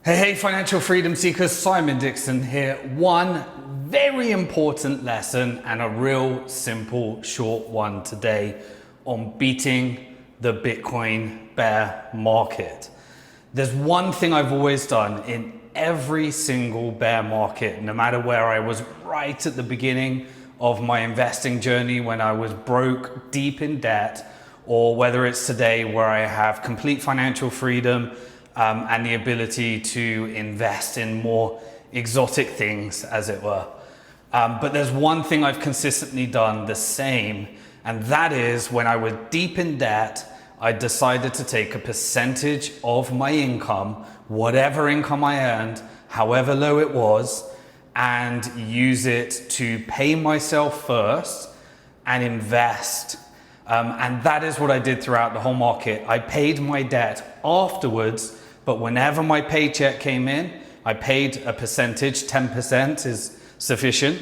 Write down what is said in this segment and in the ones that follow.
Hey, financial freedom seekers, Simon Dixon here. One very important lesson and a real simple short one today on beating the Bitcoin bear market. There's one thing I've always done in every single bear market, no matter where I was right at the beginning of my investing journey when I was broke, deep in debt, or whether it's today where I have complete financial freedom and the ability to invest in more exotic things, as it were. But there's one thing I've consistently done the same, and that is when I was deep in debt, I decided to take a percentage of my income, whatever income I earned, however low it was, and use it to pay myself first and invest. And that is what I did throughout the whole market. I paid my debt afterwards, but whenever my paycheck came in, I paid a percentage, 10% is sufficient,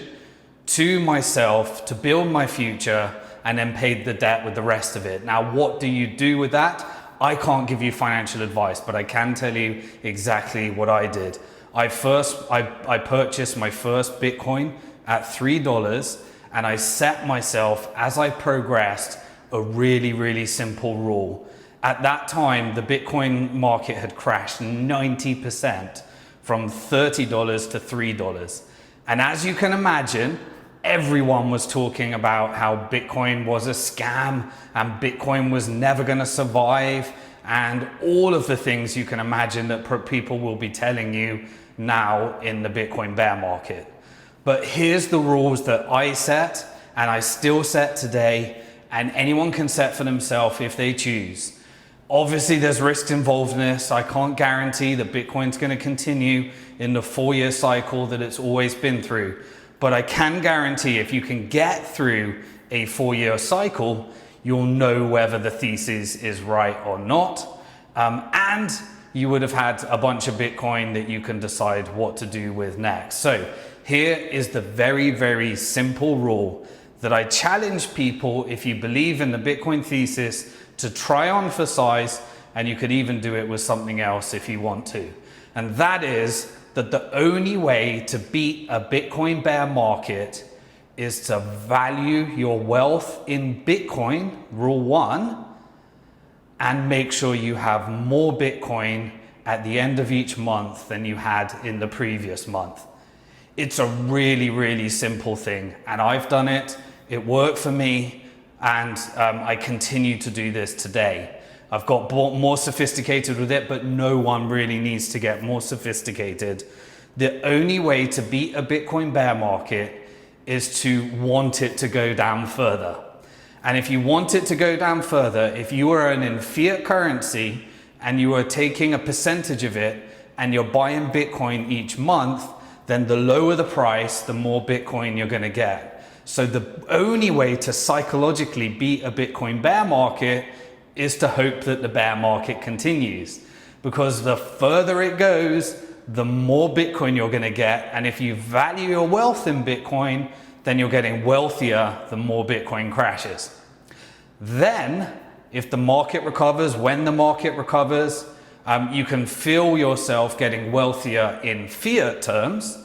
to myself to build my future, and then paid the debt with the rest of it. Now, what do you do with that? I can't give you financial advice, but I can tell you exactly what I did. I purchased my first Bitcoin at $3, and I set myself, as I progressed, a really simple rule. At that time, the Bitcoin market had crashed 90% from $30 to $3. And as you can imagine, everyone was talking about how Bitcoin was a scam and Bitcoin was never going to survive, and all of the things you can imagine that people will be telling you now in the Bitcoin bear market. But here's the rules that I set, and I still set today, and anyone can set for themselves if they choose. Obviously, there's risks involved in this. I can't guarantee that Bitcoin's going to continue in the 4-year cycle that it's always been through. But I can guarantee if you can get through a 4-year cycle, you'll know whether the thesis is right or not. And you would have had a bunch of Bitcoin that you can decide what to do with next. So here is the very simple rule that I challenge people, if you believe in the Bitcoin thesis, to try on for size, and you could even do it with something else if you want to. And that is that the only way to beat a Bitcoin bear market is to value your wealth in Bitcoin, rule 1, and make sure you have more Bitcoin at the end of each month than you had in the previous month. It's a really simple thing, and I've done it. It worked for me, and I continue to do this today. I've got more sophisticated with it, but no one really needs to get more sophisticated. The only way to beat a Bitcoin bear market is to want it to go down further. And if you want it to go down further, if you are earning fiat currency and you are taking a percentage of it and you're buying Bitcoin each month, then the lower the price, the more Bitcoin you're going to get. So the only way to psychologically beat a Bitcoin bear market is to hope that the bear market continues, because the further it goes, the more Bitcoin you're going to get. And if you value your wealth in Bitcoin, then you're getting wealthier the more Bitcoin crashes. Then, if the market recovers, when the market recovers, you can feel yourself getting wealthier in fiat terms.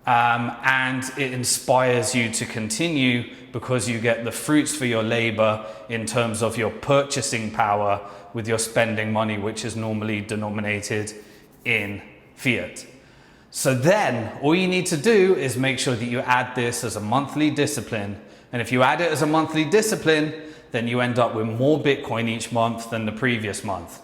And it inspires you to continue because you get the fruits for your labor in terms of your purchasing power with your spending money, which is normally denominated in fiat. So then all you need to do is make sure that you add this as a monthly discipline. And if you add it as a monthly discipline, then you end up with more Bitcoin each month than the previous month.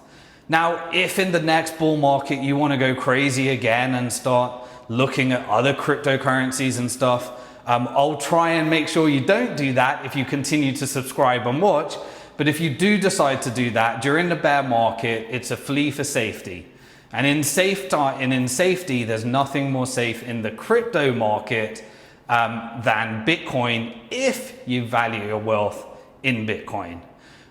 Now, if in the next bull market you want to go crazy again and start looking at other cryptocurrencies and stuff, I'll try and make sure you don't do that if you continue to subscribe and watch. But if you do decide to do that during the bear market, it's a flee for safety. And in safety, there's nothing more safe in the crypto market than Bitcoin if you value your wealth in Bitcoin.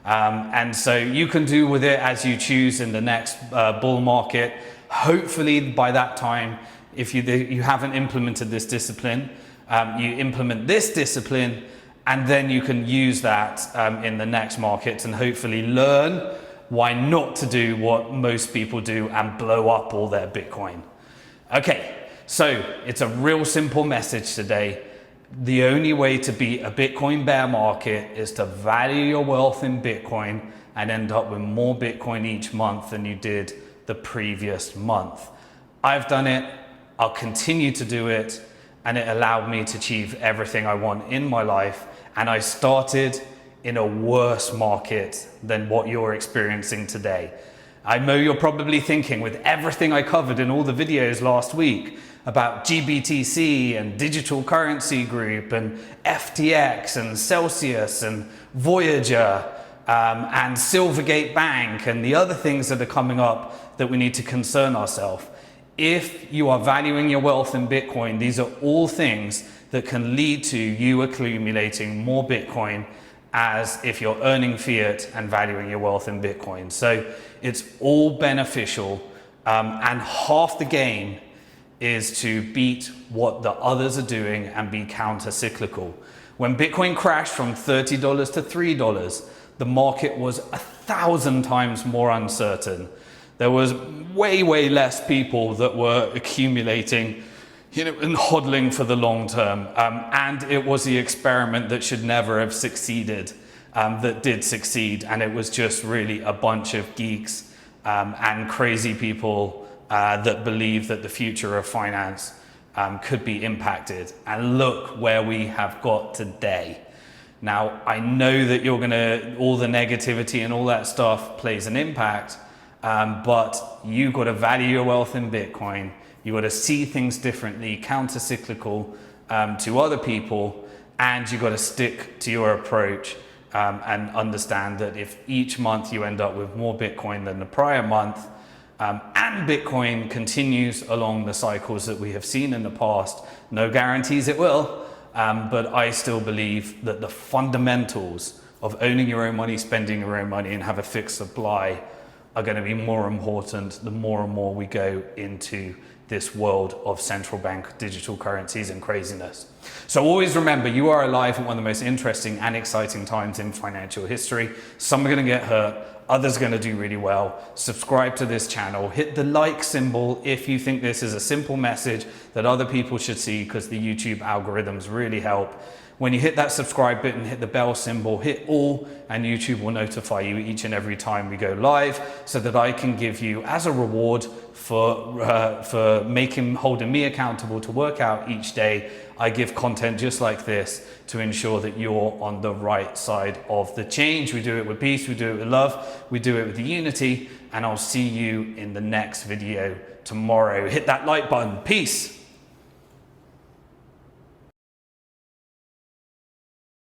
And so you can do with it as you choose in the next bull market. Hopefully by that time, if you haven't implemented this discipline, you implement this discipline, and then you can use that in the next markets and hopefully learn why not to do what most people do and blow up all their Bitcoin. Okay, so it's a real simple message today. The only way to beat a Bitcoin bear market is to value your wealth in Bitcoin and end up with more Bitcoin each month than you did the previous month. I've done it, I'll continue to do it, and it allowed me to achieve everything I want in my life. And I started in a worse market than what you're experiencing today. I know you're probably thinking, with everything I covered in all the videos last week about GBTC and Digital Currency Group and FTX and Celsius and Voyager and Silvergate Bank and the other things that are coming up that we need to concern ourselves. If you are valuing your wealth in Bitcoin, these are all things that can lead to you accumulating more Bitcoin as if you're earning fiat and valuing your wealth in Bitcoin. So it's all beneficial, and half the game is to beat what the others are doing and be counter-cyclical. When Bitcoin crashed from $30 to $3, the market was 1,000 times more uncertain. There was way less people that were accumulating, and hodling for the long term. And it was the experiment that should never have succeeded, that did succeed. And it was just really a bunch of geeks and crazy people that believe that the future of finance could be impacted. And look where we have got today. Now, I know that all the negativity and all that stuff plays an impact, but you got to value your wealth in Bitcoin. You got to see things differently, counter-cyclical to other people, and you got to stick to your approach and understand that if each month you end up with more Bitcoin than the prior month, and Bitcoin continues along the cycles that we have seen in the past, no guarantees it will, but I still believe that the fundamentals of owning your own money, spending your own money, and have a fixed supply are going to be more important the more and more we go into this world of central bank digital currencies and craziness. So always remember, you are alive at one of the most interesting and exciting times in financial history. Some are going to get hurt, others are going to do really well. Subscribe to this channel, hit the like symbol if you think this is a simple message that other people should see, because the YouTube algorithms really help. When you hit that subscribe button, hit the bell symbol, hit all, and YouTube will notify you each and every time we go live, so that I can give you, as a reward for holding me accountable to work out each day, I give content just like this to ensure that you're on the right side of the change. We do it with peace, we do it with love, we do it with unity, and I'll see you in the next video tomorrow. Hit that like button. Peace.